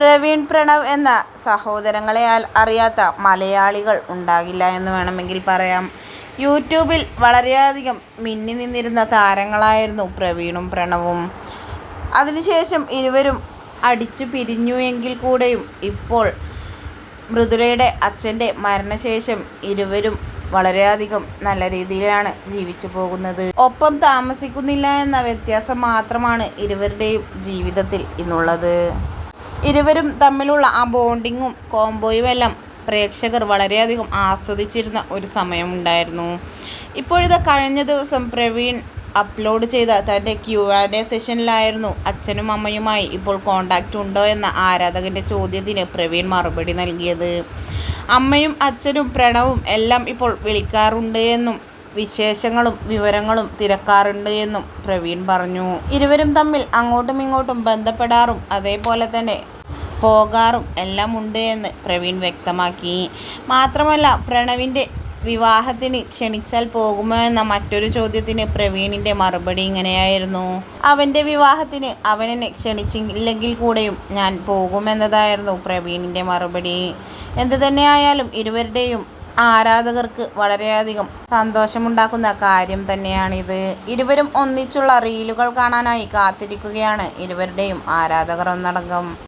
പ്രവീൺ പ്രണവ് എന്ന സഹോദരങ്ങളെ അറിയാത്ത മലയാളികൾ ഉണ്ടാകില്ല എന്ന് വേണമെങ്കിൽ പറയാം. യൂട്യൂബിൽ വളരെയധികം മിന്നി നിന്നിരുന്ന താരങ്ങളായിരുന്നു പ്രവീണും പ്രണവും. അതിനുശേഷം ഇരുവരും അടിച്ചു പിരിഞ്ഞു എങ്കിൽ കൂടെയും ഇപ്പോൾ മൃദുലയുടെ അച്ഛൻ്റെ മരണശേഷം ഇരുവരും വളരെയധികം നല്ല രീതിയിലാണ് ജീവിച്ചു പോകുന്നത്. ഒപ്പം താമസിക്കുന്നില്ല എന്ന വ്യത്യാസം മാത്രമാണ് ഇരുവരുടെയും ജീവിതത്തിൽ ഇന്നുള്ളത്. ഇരുവരും തമ്മിലുള്ള ആ ബോണ്ടിങ്ങും കോംബോയും എല്ലാം പ്രേക്ഷകർ വളരെയധികം ആസ്വദിച്ചിരുന്ന ഒരു സമയമുണ്ടായിരുന്നു. ഇപ്പോഴിത് കഴിഞ്ഞ ദിവസം പ്രവീൺ അപ്ലോഡ് ചെയ്ത തൻ്റെ Q&A സെഷനിലായിരുന്നു അച്ഛനും അമ്മയുമായി ഇപ്പോൾ കോണ്ടാക്റ്റ് ഉണ്ടോ എന്ന ആരാധകൻ്റെ ചോദ്യത്തിന് പ്രവീൺ മറുപടി നൽകിയത്. അമ്മയും അച്ഛനും പ്രണവും എല്ലാം ഇപ്പോൾ വിളിക്കാറുണ്ട് എന്നും വിശേഷങ്ങളും വിവരങ്ങളും തിരക്കാറുണ്ട് എന്നും പ്രവീൺ പറഞ്ഞു. ഇരുവരും തമ്മിൽ അങ്ങോട്ടും ഇങ്ങോട്ടും ബന്ധപ്പെടാറും അതേപോലെ തന്നെ പോകാറും എല്ലാം ഉണ്ട് എന്ന് പ്രവീൺ വ്യക്തമാക്കി. മാത്രമല്ല പ്രണവിൻ്റെ വിവാഹത്തിന് ക്ഷണിച്ചാൽ പോകുമോ എന്ന മറ്റൊരു ചോദ്യത്തിന് പ്രവീണിൻ്റെ മറുപടി ഇങ്ങനെയായിരുന്നു. അവൻ്റെ വിവാഹത്തിന് അവനെന്നെ ക്ഷണിച്ചില്ലെങ്കിൽ കൂടെയും ഞാൻ പോകുമെന്നതായിരുന്നു പ്രവീണിൻ്റെ മറുപടി. എന്തു തന്നെയായാലും ഇരുവരുടെയും ആരാധകർക്ക് വളരെയധികം സന്തോഷമുണ്ടാക്കുന്ന കാര്യം തന്നെയാണിത്. ഇരുവരും ഒന്നിച്ചുള്ള റീലുകൾ കാണാനായി കാത്തിരിക്കുകയാണ് ഇരുവരുടെയും ആരാധകർ ഒന്നടങ്കം.